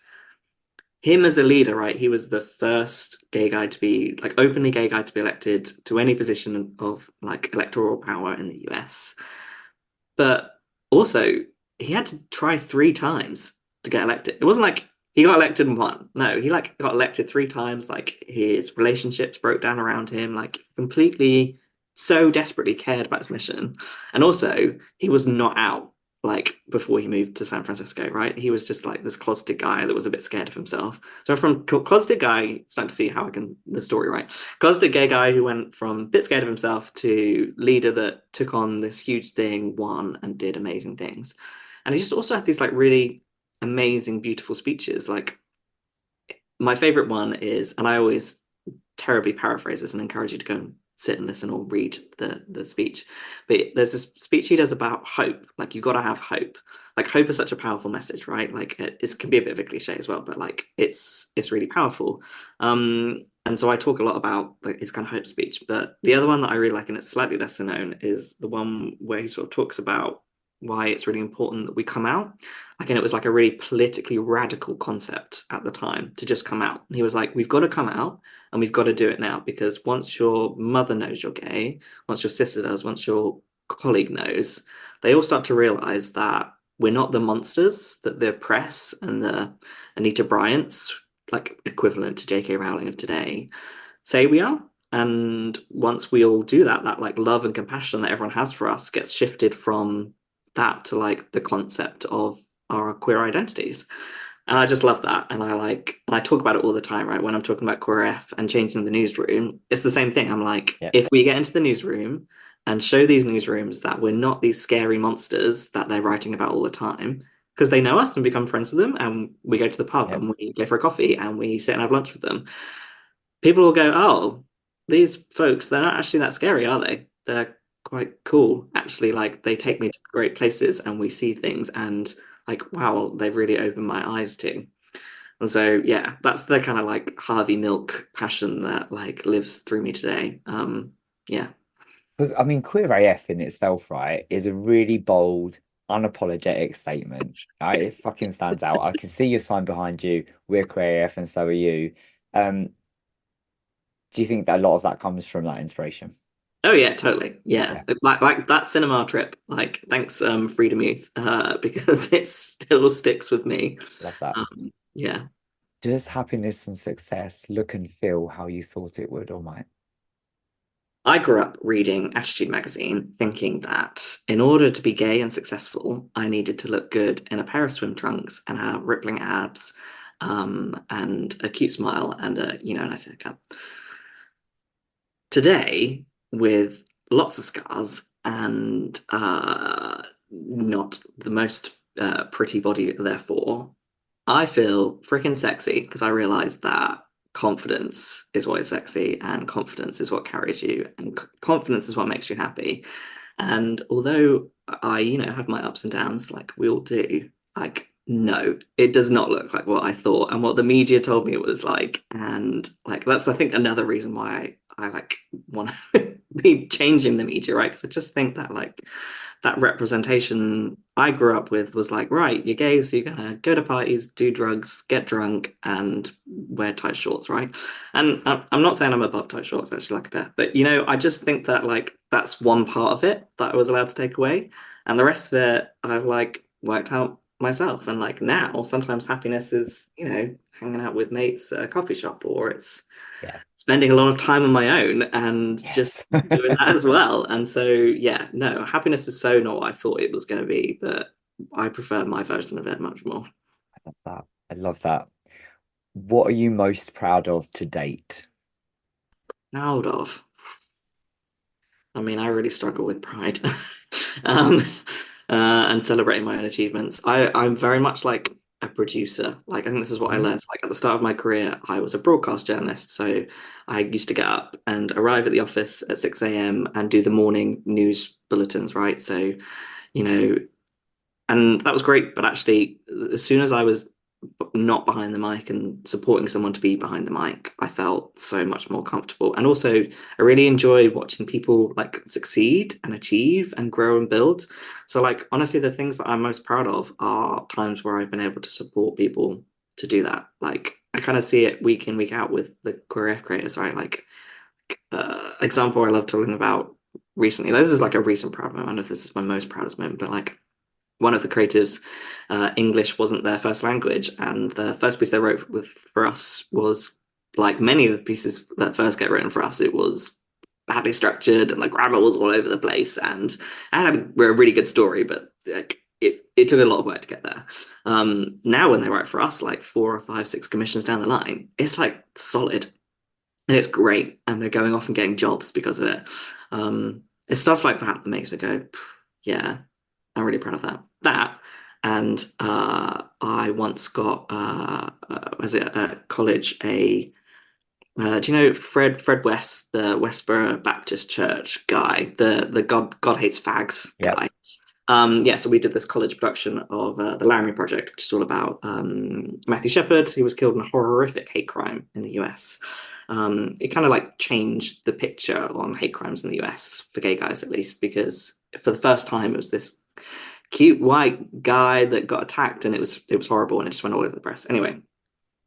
him as a leader, right? He was the first gay guy to be like openly gay guy to be elected to any position of like electoral power in the US. But also, he had to try 3 times to get elected. It wasn't like he got elected and won. No, he like got elected 3 times. Like his relationships broke down around him. Like completely, so desperately cared about his mission. And also, he was not out like before he moved to San Francisco, right? He was just like this closeted guy that was a bit scared of himself. So from closeted guy, starting to see how I can the story, right? Closeted gay guy who went from a bit scared of himself to leader that took on this huge thing, won, and did amazing things. And he just also had these like really amazing, beautiful speeches. Like my favorite one is, and I always terribly paraphrase this and encourage you to go and sit and listen or read the speech. But there's this speech he does about hope. Like you got to have hope. Like hope is such a powerful message, right? Like it can be a bit of a cliche as well, but like it's really powerful. And so I talk a lot about like his kind of hope speech. But the other one that I really like, and it's slightly lesser known, is the one where he sort of talks about why it's really important that we come out. Again, it was like a really politically radical concept at the time to just come out. And he was like, we've got to come out and we've got to do it now because once your mother knows you're gay, once your sister does, once your colleague knows, they all start to realize that we're not the monsters that the press and the Anita Bryants, like equivalent to J.K. Rowling of today, say we are. And once we all do that, that like love and compassion that everyone has for us gets shifted from that to like the concept of our queer identities. And I just love that. And I talk about it all the time, right? When I'm talking about queer F and changing the newsroom, it's the same thing. I'm like, Yeah. if we get into the newsroom and show these newsrooms that we're not these scary monsters that they're writing about all the time, because they know us and become friends with them, and we go to the pub Yeah. and we go for a coffee and we sit and have lunch with them, people will go, oh, these folks, they're not actually that scary, are they? They're quite cool. Actually, like they take me to great places and we see things and like, wow, they've really opened my eyes to. And so, yeah, that's the kind of like Harvey Milk passion that like lives through me today. Yeah. Because I mean, queer AF in itself, right, is a really bold, unapologetic statement. Right? It fucking stands out. I can see your sign behind you. We're queer AF, and so are you. Um, do you think that a lot of that comes from that inspiration? Oh yeah, totally. Yeah. Yeah, Like that cinema trip. Like thanks, Freedom Youth, because it still sticks with me. love that. Yeah. Does happiness and success look and feel how you thought it would or might? I grew up reading Attitude magazine, thinking that in order to be gay and successful, I needed to look good in a pair of swim trunks and have rippling abs, and a cute smile and a nice haircut. Today, with lots of scars and not the most pretty body, therefore, I feel freaking sexy because I realize that confidence is what is sexy and confidence is what carries you and confidence is what makes you happy. And although I, have my ups and downs like we all do, like no, it does not look like what I thought and what the media told me it was like. And like that's I think another reason why I like want to be changing the media, right? Because I just think that like that representation I grew up with was like, right, you're gay, so you're gonna go to parties, do drugs, get drunk, and wear tight shorts, right? And I'm not saying I'm above tight shorts, actually, like a bit, but I just think that like that's one part of it that I was allowed to take away, and the rest of it I've like worked out myself. And like now, sometimes happiness is hanging out with mates at a coffee shop, or it's Yeah. spending a lot of time on my own and just Yes. doing that as well. And so, yeah, no, happiness is so not what I thought it was going to be, but I prefer my version of it much more. I love that. I love that. What are you most proud of to date? Proud of. I mean, I really struggle with pride, um, and celebrating my own achievements. I'm very much like a producer. Like I think this is what I Mhm. learned. Like at the start of my career, I was a broadcast journalist, so I used to get up and arrive at the office at 6 a.m. and do the morning news bulletins, right? So, you know, and that was great. But actually, as soon as I was not behind the mic and supporting someone to be behind the mic, I felt so much more comfortable. And also, I really enjoy watching people like succeed and achieve and grow and build. So, like, honestly, the things that I'm most proud of are times where I've been able to support people to do that. Like, I kind of see it week in, week out with the Queer creators, right? Like, example I love telling about recently. This is like a recent proud moment. I don't know if this is my most proudest moment, but like one of the creatives, English wasn't their first language, and the first piece they wrote for us was like many of the pieces that first get written for us. It was badly structured and the grammar was all over the place, and I had a really good story, but like it took a lot of work to get there. Now when they write for us, like 4 or 5, 6 commissions down the line, it's like solid and it's great, and they're going off and getting jobs because of it. It's stuff like that that makes me go, yeah, I'm really proud of that. That and I once got was it at college a do you know Fred West, the Westboro Baptist Church guy, the God hates fags Yep. guy? Yeah, so we did this college production of the Laramie Project, which is all about Matthew Shepard, who was killed in a horrific hate crime in the US. It kind of like changed the picture on hate crimes in the US for gay guys, at least, because for the first time it was this cute white guy that got attacked, and it was horrible, and it just went all over the press. Anyway, there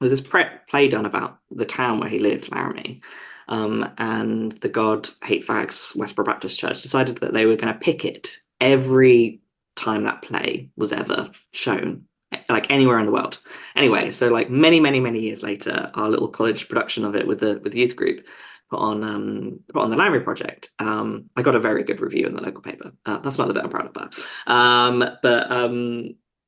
was this play done about the town where he lived, Laramie, And the God Hate Fags Westboro Baptist Church decided that they were going to picket every time that play was ever shown, like anywhere in the world. Anyway, so like many years later, our little college production of it with the youth group put on the Lowry Project. I got a very good review in the local paper. That's not the bit I'm proud of, but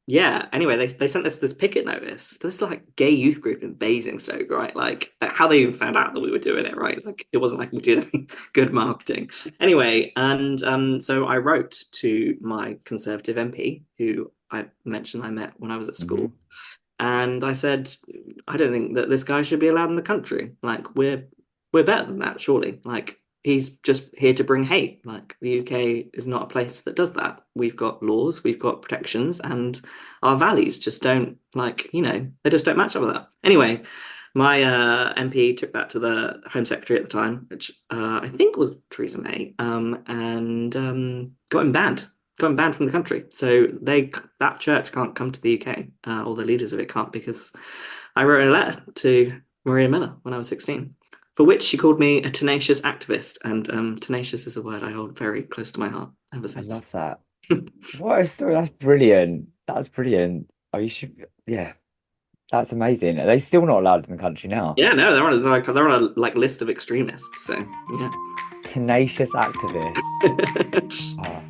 yeah. Anyway, they sent us this picket notice to this like gay youth group in Basingstoke, right? Like how they even found out that we were doing it, right? Like it wasn't like we did any good marketing. Anyway, and so I wrote to my Conservative MP, who I mentioned I met when I was at school. Mhm. And I said, I don't think that this guy should be allowed in the country. Like we're better than that, surely. Like he's just here to bring hate. Like the UK is not a place that does that. We've got laws, we've got protections, and our values just don't they just don't match up with that. Anyway, my MP took that to the Home Secretary at the time, which I think was Theresa May, and got him banned. Got him banned from the country. So that church can't come to the UK, or the leaders of it can't, because I wrote a letter to Maria Miller when I was 16, for which she called me a tenacious activist. And tenacious is a word I hold very close to my heart ever I since. love that. What a story. That's brilliant. That's brilliant. Oh, you should, yeah, that's amazing. Are they still not allowed in the country now? Yeah, no, they're on a like list of extremists. So yeah. Tenacious activists. Oh,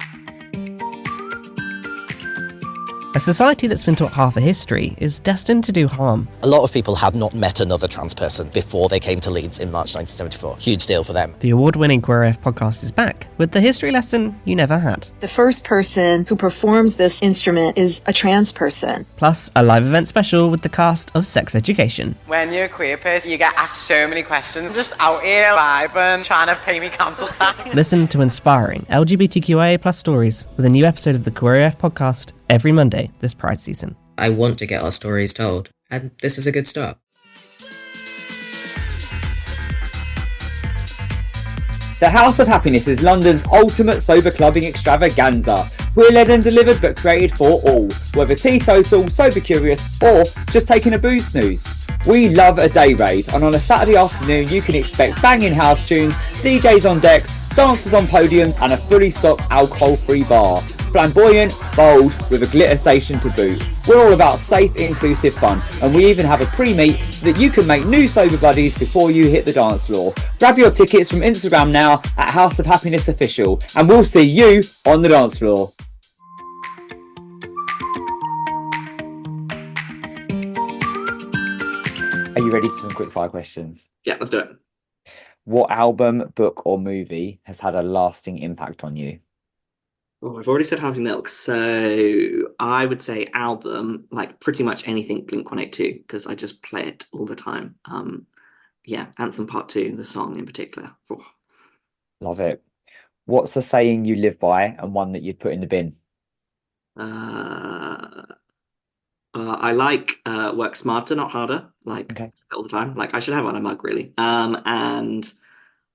A society that's been taught half a history is destined to do harm. A lot of people had not met another trans person before they came to Leeds in March 1974. Huge deal for them. The award-winning Queer AF podcast is back with the history lesson you never had. The first person who performs this instrument is a trans person. Plus, a live event special with the cast of Sex Education. When you're a queer person, you get asked so many questions. I'm just out here vibing, trying to pay me council tax. Listen to inspiring LGBTQIA+ stories with a new episode of the Queer AF podcast every Monday this Pride season. I want to get our stories told, and this is a good start. The House of Happiness is London's ultimate sober clubbing extravaganza. We're led and delivered but created for all, whether teetotal, sober curious, or just taking a booze snooze. We love a day rave, and on a Saturday afternoon you can expect banging house tunes, DJs on decks, dancers on podiums, and a fully stocked alcohol-free bar. Flamboyant, bold, with a glitter station to boot. We're all about safe, inclusive fun, and we even have a pre-meet so that you can make new sober buddies before you hit the dance floor. Grab your tickets from Instagram now at House of Happiness Official, and we'll see you on the dance floor. Are you ready for some quick fire questions? Yeah, let's do it. What album, book, or movie has had a lasting impact on you? Oh, I've already said Harvey Milk, so I would say album, like pretty much anything Blink-182, because I just play it all the time. Yeah, Anthem Part 2, the song in particular. Oh. Love it. What's a saying you live by and one that you'd put in the bin? I like work smarter, not harder. Like Okay. all the time. Like I should have on a mug, really. And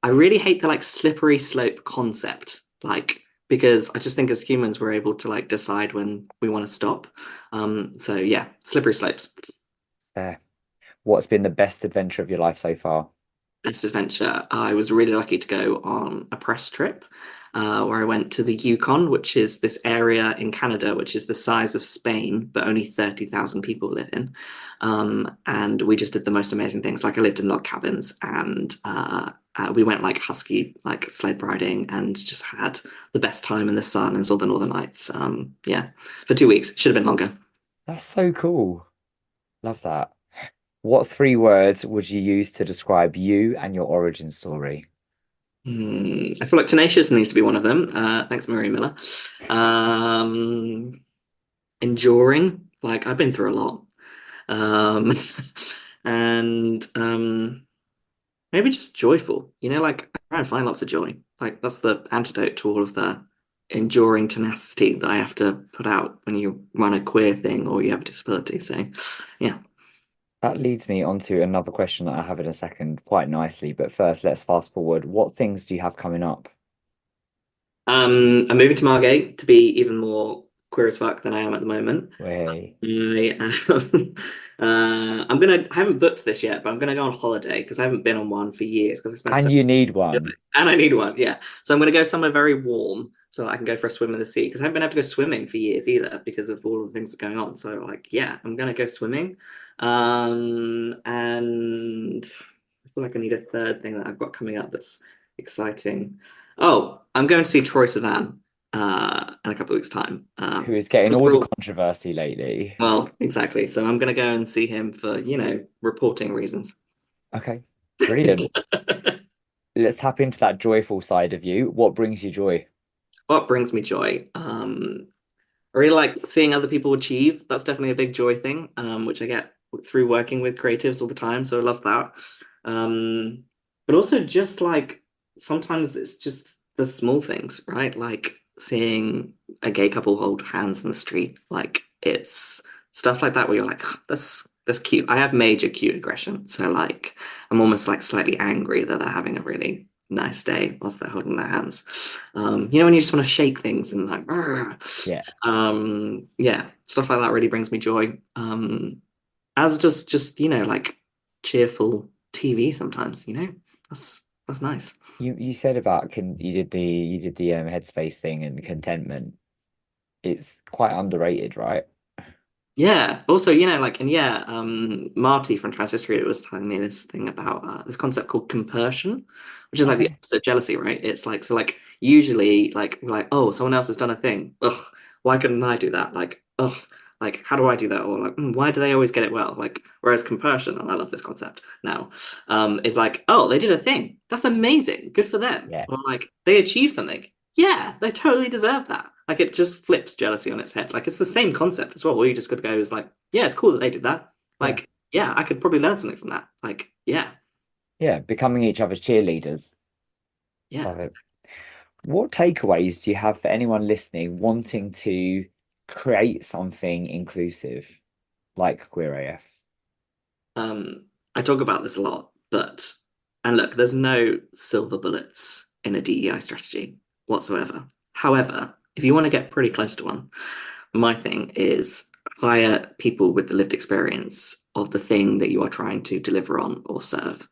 I really hate the like slippery slope concept. Like because I just think as humans we're able to like decide when we want to stop. So yeah, slippery slopes. Fair. What's been the best adventure of your life so far? Best adventure. I was really lucky to go on a press trip where I went to the Yukon, which is this area in Canada, which is the size of Spain, but only 30,000 people live in. And we just did the most amazing things. Like I lived in log cabins and we went like husky, like sled riding and just had the best time in the sun and saw the Northern Lights. Yeah, for 2 weeks. It should have been longer. That's so cool. Love that. What 3 words would you use to describe you and your origin story? I feel like Tenacious needs to be one of them. Thanks, Maria Miller. Enduring, like I've been through a lot. And maybe just joyful. You know, like I try and find lots of joy. Like that's the antidote to all of the enduring tenacity that I have to put out when you run a queer thing or you have a disability. So, yeah. That leads me on to another question that I have in a second, quite nicely. But first, let's fast forward. What things do you have coming up? I'm moving to Margate to be even more queer as fuck than I am at the moment. Way. I haven't booked this yet, but I'm gonna go on holiday because I haven't been on one for years because I spent And you need one. and I need one, yeah. So I'm gonna go somewhere very warm so that I can go for a swim in the sea because I haven't been able to go swimming for years either because of all of the things that's going on. So like, yeah, I'm gonna go swimming. And I feel like I need a third thing that I've got coming up that's exciting. Oh, I'm going to see Troy Sivan in a couple of weeks' time. Who is getting all the controversy lately. Well, exactly. So I'm going to go and see him for, reporting reasons. Okay, brilliant. Let's tap into that joyful side of you. What brings you joy? What brings me joy? I really like seeing other people achieve. That's definitely a big joy thing, which I get through working with creatives all the time. So I love that. But also just like sometimes it's just the small things, right? Like seeing a gay couple hold hands in the street. Like it's stuff like that where you're like, "Oh, that's cute." I have major cute aggression. So like I'm almost like slightly angry that they're having a really nice day whilst they're holding their hands. When you just want to shake things and like, Yeah. yeah, stuff like that really brings me joy. As does just like cheerful TV sometimes. That's nice. You said about you did the headspace thing and contentment. It's quite underrated, right? Yeah. Also, Marty from Transhistory was telling me this thing about this concept called compersion, which is like the Okay. opposite of jealousy, right? It's like so like usually like we're like, oh, someone else has done a thing. Ugh, why couldn't I do that? Like, ugh, like how do I do that? Or like, why do they always get it well? Like, whereas compersion, and I love this concept now, is like, oh, they did a thing. That's amazing. Good for them. Yeah. Or like they achieved something. Yeah, they totally deserve that. Like it just flips jealousy on its head. Like it's the same concept as well. All you just got to go is like, yeah, it's cool that they did that. Yeah. Like, yeah, I could probably learn something from that. Like, yeah, Yeah. Becoming each other's cheerleaders. yeah. Love it. What takeaways do you have for anyone listening wanting to create something inclusive like Queer AF? I talk about this a lot, and look, there's no silver bullets in a DEI strategy whatsoever. However, if you want to get pretty close to one, my thing is hire people with the lived experience of the thing that you are trying to deliver on or serve.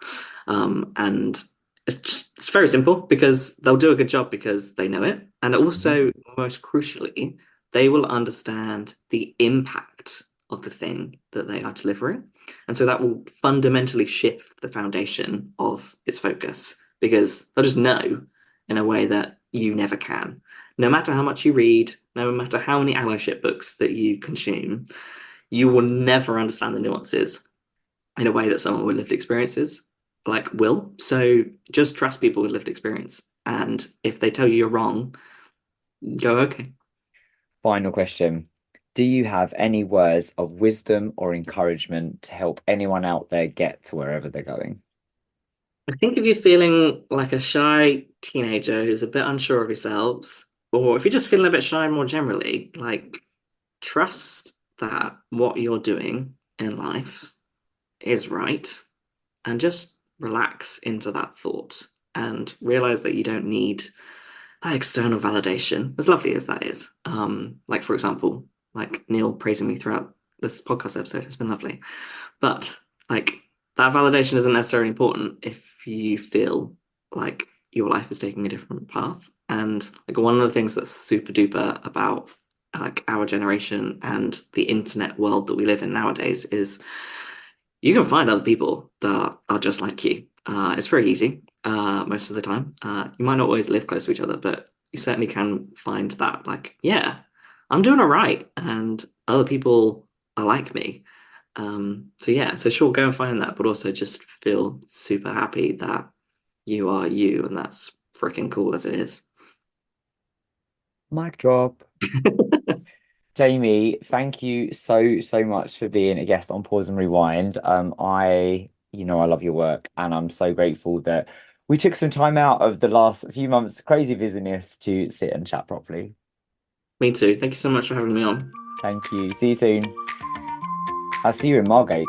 And it's very simple because they'll do a good job because they know it. And also, most crucially, they will understand the impact of the thing that they are delivering. And so that will fundamentally shift the foundation of its focus because they'll just know in a way that you never can. No matter how much you read, no matter how many allyship books that you consume, you will never understand the nuances in a way that someone with lived experiences will. So just trust people with lived experience. And if they tell you you're wrong, go, okay. Final question. Do you have any words of wisdom or encouragement to help anyone out there get to wherever they're going? I think if you're feeling like a shy teenager who's a bit unsure of yourselves, or if you're just feeling a bit shy more generally, trust that what you're doing in life is right and just relax into that thought and realize that you don't need that external validation, as lovely as that is. For example, Neil praising me throughout this podcast episode has been lovely. But that validation isn't necessarily important if you feel like your life is taking a different path. And one of the things that's super duper about our generation and the internet world that we live in nowadays is you can find other people that are just like you. It's very easy most of the time. You might not always live close to each other, but you certainly can find that yeah, I'm doing all right, and other people are like me. So sure, go and find that, but also just feel super happy that you are you, and that's freaking cool as it is. Mic drop. Jamie, thank you so much for being a guest on Pause and Rewind. I love your work, and I'm so grateful that we took some time out of the last few months' crazy busyness to sit and chat properly. Me too. Thank you so much for having me on. Thank you. See you soon. I'll see you in Margate.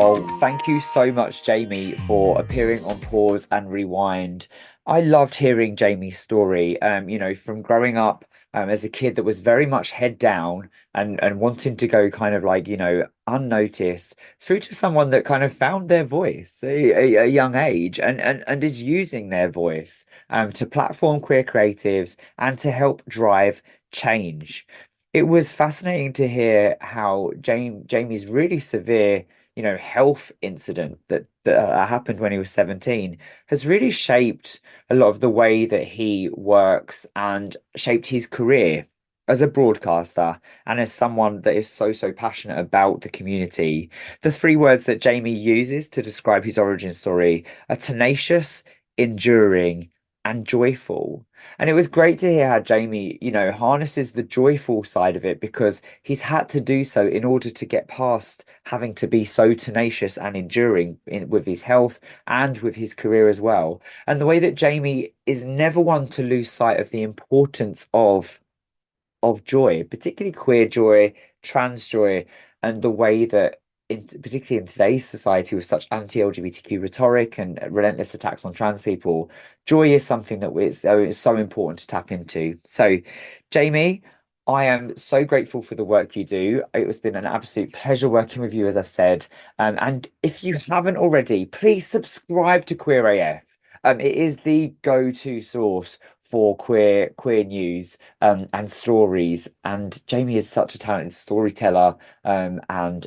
Oh, thank you so much, Jamie, for appearing on Pause and Rewind. I loved hearing Jamie's story. From growing up as a kid that was very much head down and wanting to go kind of like, unnoticed, through to someone that kind of found their voice at a young age and is using their voice to platform queer creatives and to help drive change. It was fascinating to hear how Jamie's really severe, health incident that happened when he was 17 has really shaped a lot of the way that he works and shaped his career as a broadcaster and as someone that is so passionate about the community. The three words that Jamie uses to describe his origin story are tenacious, enduring, and joyful. And it was great to hear how Jamie, harnesses the joyful side of it because he's had to do so in order to get past having to be so tenacious and enduring with his health and with his career as well. And the way that Jamie is never one to lose sight of the importance of joy, particularly queer joy, trans joy, and the way that particularly in today's society with such anti-LGBTQ rhetoric and relentless attacks on trans people, joy is something that is so important to tap into. So, Jamie, I am so grateful for the work you do. It has been an absolute pleasure working with you, as I've said. And if you haven't already, please subscribe to Queer AF. It is the go-to source for queer news and stories. And Jamie is such a talented storyteller and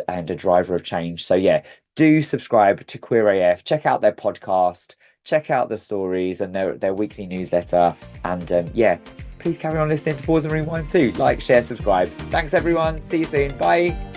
a driver of change. So yeah, do subscribe to Queer AF. Check out their podcast. Check out the stories and their weekly newsletter. And yeah, please carry on listening to Pause and Rewind too. Like, share, subscribe. Thanks everyone. See you soon. Bye.